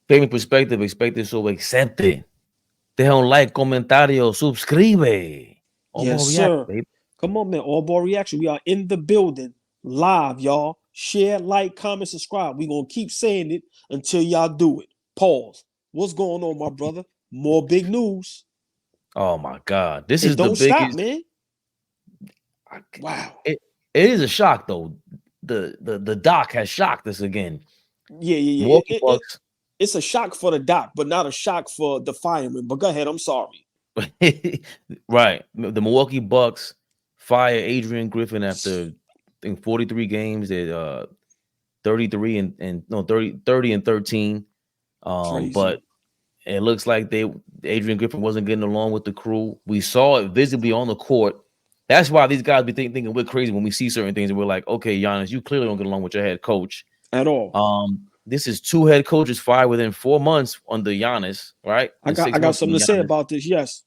Fabian perspective, expected so accepted. Deja un like, comentario, subscribe. Yes, AllBall react, sir. baby. Come on, man. All ball reaction. We are in the building live, y'all. Share, like, comment, subscribe. We gonna keep saying it until y'all do it. Pause. What's going on, my brother? More big news. Oh my God, this It is the don't stop, biggest. man. I- Wow. it is a shock though. The doc has shocked us again. Yeah, yeah, yeah. Milwaukee Bucks, It's a shock for the doc, but not a shock for the fireman. But go ahead. I'm sorry. right? The Milwaukee Bucks fire Adrian Griffin after I think 43 games. At 33 and no 30 and 13. But Crazy. it looks like Adrian Griffin wasn't getting along with the crew. We saw it visibly on the court. That's why these guys be thinking we're crazy when we see certain things, and we're like, okay, Giannis, you clearly don't get along with your head coach. At all. This is two head coaches fired within 4 months under Giannis, right? I And got six I got months something under to say Giannis. about this. Yes.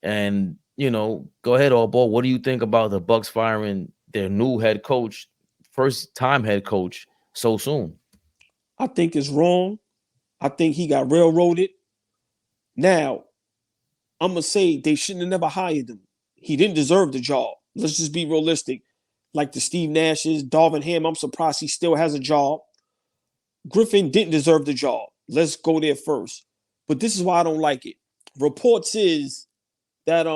And go ahead, all ball. What do you think about the Bucks firing their new head coach, first time head coach, so soon? I think it's wrong. I think he got railroaded. Now, I'm gonna say they shouldn't have never hired him. He didn't deserve the job. Let's just be realistic. Like the Steve Nash's, Darvin Ham, I'm surprised he still has a job. Griffin didn't deserve the job. Let's go there first. But this is why I don't like it. Reports is that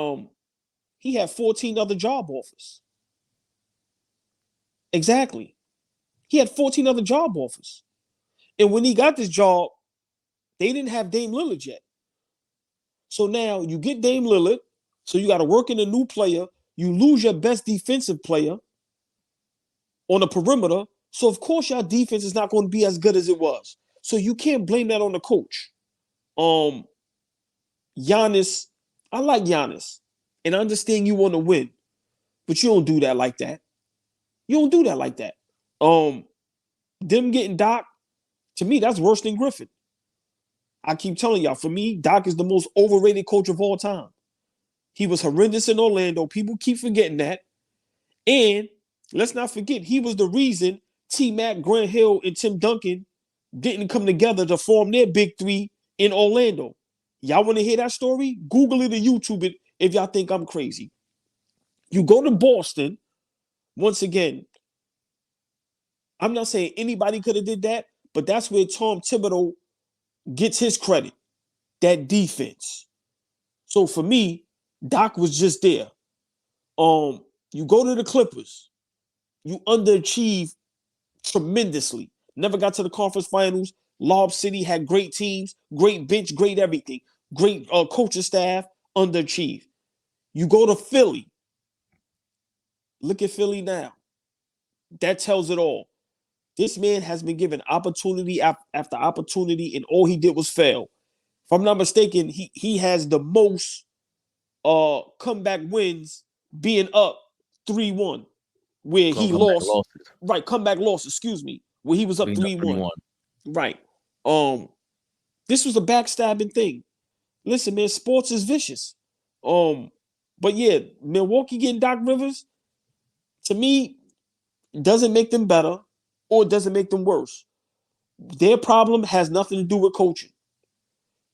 he had 14 other job offers. Exactly. He had 14 other job offers. And when he got this job, they didn't have Dame Lillard yet. So now you get Dame Lillard, so you got to work in a new player. You lose your best defensive player on the perimeter. So of course your defense is not going to be as good as it was. So you can't blame that on the coach. Um, Giannis, I like Giannis, and I understand you want to win, but you don't do that like that. You don't do that like that. Them getting Doc, to me, that's worse than Griffin. I keep telling y'all, for me, Doc is the most overrated coach of all time. He was horrendous in Orlando. People keep forgetting that. And let's not forget, he was the reason T Mac, Grant Hill, and Tim Duncan didn't come together to form their big three in Orlando. Y'all want to hear that story? Google it or YouTube it if y'all think I'm crazy. You go to Boston, once again, I'm not saying anybody could have did that, but that's where Tom Thibodeau gets his credit. That defense. So for me, Doc was just there. You go to the Clippers, you underachieve tremendously. Never got to the conference finals. Lob City had great teams, great bench, great everything, great coaching staff, underachieved. You go to Philly. Look at Philly now. That tells it all. This man has been given opportunity after opportunity, and all he did was fail. If I'm not mistaken, he has the most comeback wins being up 3-1, where he Come back lost. losses. Right, comeback loss, excuse me, where he was up Being up 3-1. 3-1. Right. This was a backstabbing thing. Listen, man, sports is vicious. But yeah, Milwaukee getting Doc Rivers, to me, doesn't make them better or doesn't make them worse. Their problem has nothing to do with coaching.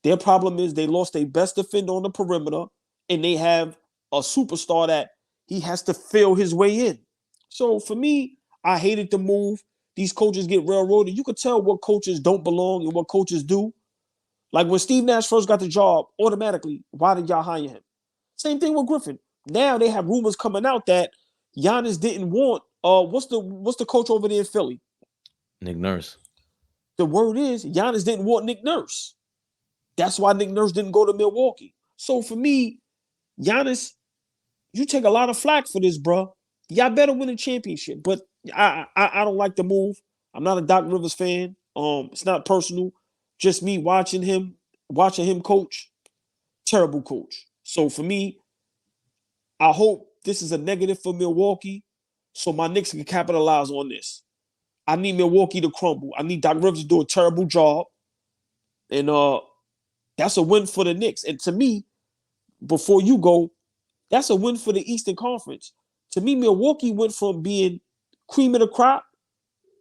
Their problem is they lost their best defender on the perimeter, and they have a superstar that he has to fill his way in. So for me, I hated the move. These coaches get railroaded. You could tell what coaches don't belong and what coaches do. Like when Steve Nash first got the job, automatically, why did y'all hire him? Same thing with Griffin. Now they have rumors coming out that Giannis didn't want what's the coach over there in Philly? Nick Nurse. The word is Giannis didn't want Nick Nurse. That's why Nick Nurse didn't go to Milwaukee. So for me, Giannis, you take a lot of flack for this, bro. Y'all better win a championship. But I don't like the move. I'm not a Doc Rivers fan. It's not personal. Just me watching him coach. Terrible coach. So for me, I hope this is a negative for Milwaukee, so my Knicks can capitalize on this. I need Milwaukee to crumble. I need Doc Rivers to do a terrible job, and that's a win for the Knicks. And to me, before you go, that's a win for the Eastern Conference. To me, Milwaukee went from being cream of the crop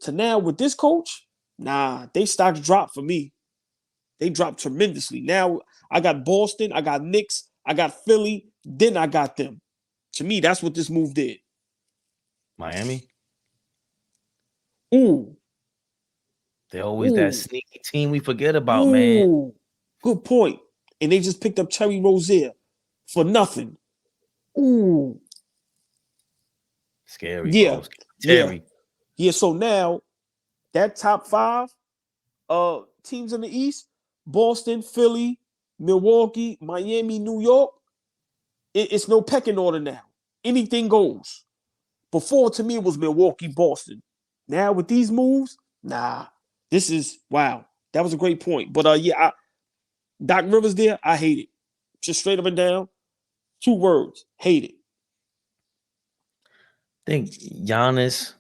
to now with this coach. Nah, they stocks dropped for me. They dropped tremendously. Now I got Boston, I got Knicks, I got Philly, then I got them. To me, that's what this move did. Miami. Ooh, They're always that ooh, sneaky team we forget about, man. ooh. Good point. And they just picked up Terry Rozier for nothing. Ooh. Scary, Yeah. bro. Yeah. Terry. Yeah. So now that top five teams in the East, Boston, Philly, Milwaukee, Miami, New York, it's no pecking order now. Anything goes. Before, to me, it was Milwaukee, Boston. Now with these moves, nah. This is wow. That was a great point. But yeah, Doc Rivers there, I hate it. Just straight up and down. 2 words. Hate it. I think Giannis,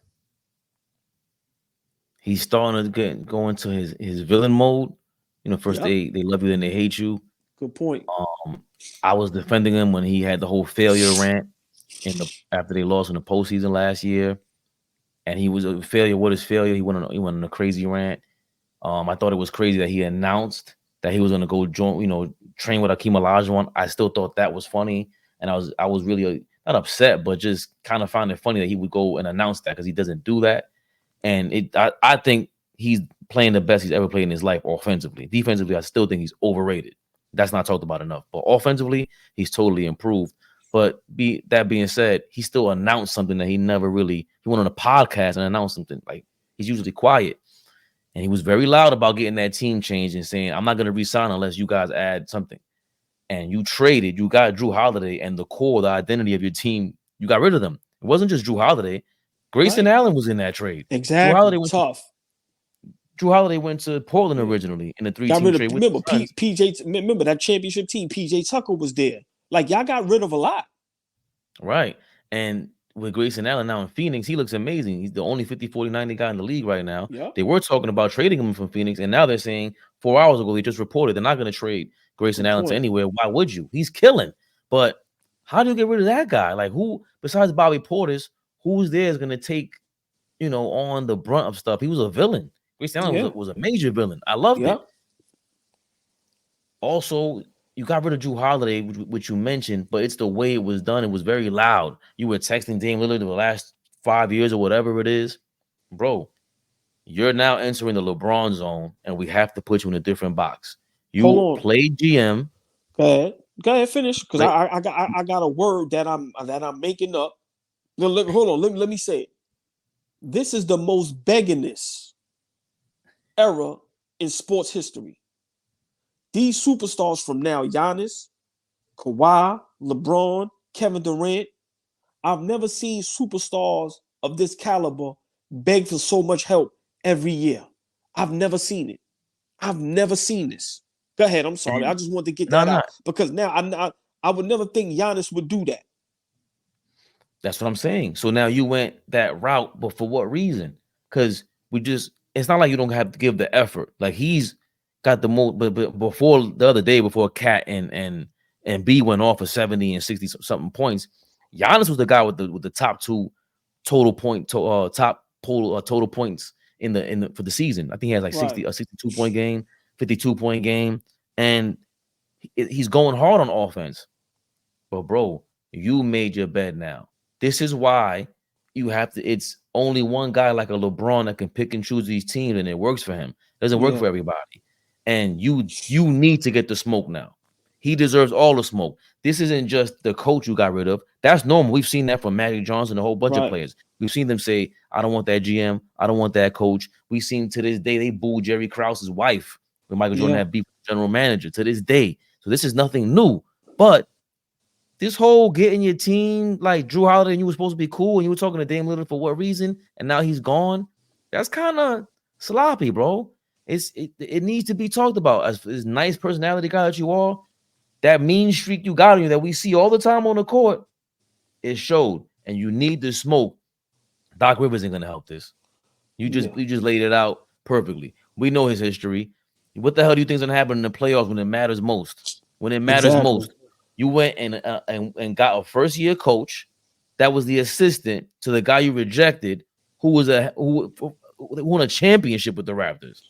he's starting to go into his villain mode. You know, first Yep. they love you, then they hate you. Good point. I was defending him when he had the whole failure rant after they lost in the postseason last year, and he was a failure. What is failure? He went on a crazy rant. I thought it was crazy that he announced that he was going to go train with Akeem Olajuwon. I still thought that was funny, and I was really not upset, but just kind of found it funny that he would go and announce that because he doesn't do that. And I think he's playing the best he's ever played in his life offensively. Defensively, I still think he's overrated. That's not talked about enough. But offensively, he's totally improved. But that being said, he still announced something that he never really. He went on a podcast and announced something. Like, he's usually quiet. And he was very loud about getting that team changed and saying, I'm not going to resign unless you guys add something. And you got Drew Holiday, and the core, the identity of your team, you got rid of them. It wasn't just Drew Holiday. Grayson Right. Allen was in that trade. Exactly. Tough. Drew Holiday went to Portland originally in a 3-team Got rid trade of, with the Suns. PJ. Remember that championship team. PJ Tucker was there. Like, y'all got rid of a lot. Right. And with Grayson Allen now in Phoenix, he looks amazing. He's the only 50, 40, 90 guy in the league right now. Yep. They were talking about trading him from Phoenix, and now they're saying 4 hours ago they just reported they're not going to trade Grayson Allen to anywhere. Why would you? He's killing. But how do you get rid of that guy? Like, who besides Bobby Portis, who's there is going to take, on the brunt of stuff? He was a villain. Grayson Allen was a major villain. I loved it. Also, you got rid of Drew Holiday, which you mentioned, but it's the way it was done. It was very loud. You were texting Dame Lillard the last 5 years or whatever it is. Bro, you're now entering the LeBron zone, and we have to put you in a different box. You play GM. Go ahead, finish. Because I got a word that I'm making up. Hold on, let me say it. This is the most beggingest era in sports history. These superstars from now, Giannis, Kawhi, LeBron, Kevin Durant, I've never seen superstars of this caliber beg for so much help every year. I've never seen it. I've never seen this. Go ahead. I'm sorry. I just wanted to get that out because now I would never think Giannis would do that. That's what I'm saying. So now you went that route, but for what reason? Because it's not like you don't have to give the effort. Like, he's got the most, but before the other day, before Cat and B went off for 70 and 60 something points, Giannis was the guy with the top 2 total points in the for the season. I think he has like 60 a 62 point game, 52 point game, and he's going hard on offense. But bro, you made your bed now. This is why you have to. It's only one guy like a LeBron that can pick and choose these teams, and it works for him. It doesn't work for everybody. And you need to get the smoke now. He deserves all the smoke. This isn't just the coach you got rid of. That's normal. We've seen that from Magic Johnson, a whole bunch of players. We've seen them say, I don't want that GM. I don't want that coach. We've seen to this day, they booed Jerry Krause's wife when Michael Jordan had beef with the general manager to this day. So this is nothing new. But this whole getting your team like Drew Holiday, and you were supposed to be cool, and you were talking to Dame Lillard for what reason, and now he's gone. That's kind of sloppy, bro. It needs to be talked about. As nice personality guy that you are, that mean streak you got on you that we see all the time on the court, it showed. And you need the smoke. Doc Rivers ain't gonna help this. You just laid it out perfectly. We know his history. What the hell do you think is gonna happen in the playoffs when it matters most? When it matters most. You went and got a first-year coach that was the assistant to the guy you rejected, who won a championship with the Raptors.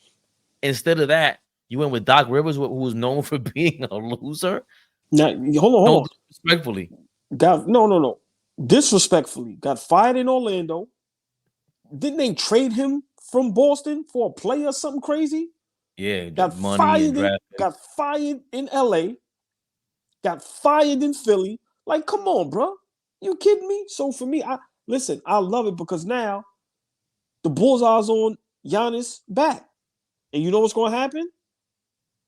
Instead of that, You went with Doc Rivers, who was known for being a loser. Now, hold No, on. respectfully. No. Disrespectfully, got fired in Orlando. Didn't they trade him from Boston for a player or something crazy? Yeah, Got money and draft. got fired in LA. Got fired in Philly. Like, come on, bro. You kidding me? So for me, I love it because now the bullseye's on Giannis back. And you know what's going to happen?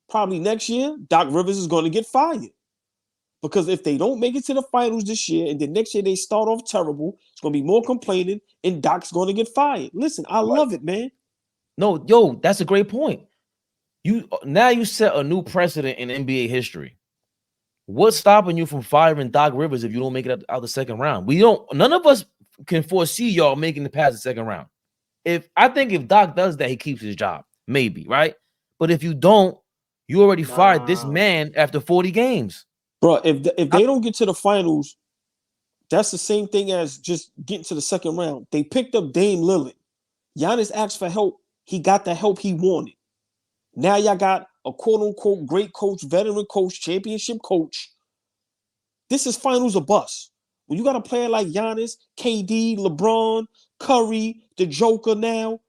Probably next year, Doc Rivers is going to get fired. Because if they don't make it to the finals this year and then next year they start off terrible, it's going to be more complaining and Doc's going to get fired. Listen, I love it, man. No, that's a great point. You set a new precedent in NBA history. What's stopping you from firing Doc Rivers if you don't make it out the second round? None of us can foresee y'all making it past the second round. If Doc does that, he keeps his job. Maybe, right? But if you don't, you already fired this man after 40 games. Bro, if they don't get to the finals, that's the same thing as just getting to the second round. They picked up Dame Lillard. Giannis asked for help. He got the help he wanted. Now y'all got a quote-unquote great coach, veteran coach, championship coach. This is finals or bust. When you got a player like Giannis, KD, LeBron, Curry, the Joker now,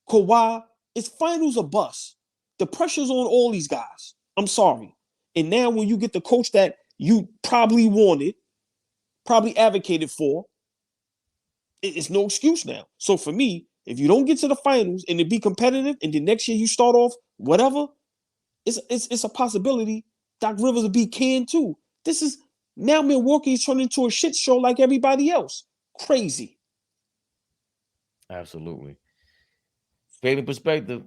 Kawhi, it's finals or bust. The pressure's on all these guys. I'm sorry. And now when you get the coach that you probably wanted, probably advocated for, it's no excuse now. So for me, if you don't get to the finals and to be competitive, and then next year you start off whatever, it's a possibility Doc Rivers will be canned too. This is now Milwaukee's turned into a shit show like everybody else. Crazy. Absolutely. Fabian Perspective.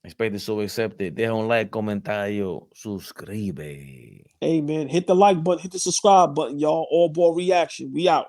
Expect so accepted. Deja un like, comentario, suscribe. Hey man, hit the like button, hit the subscribe button, y'all. AllBall reaction. We out.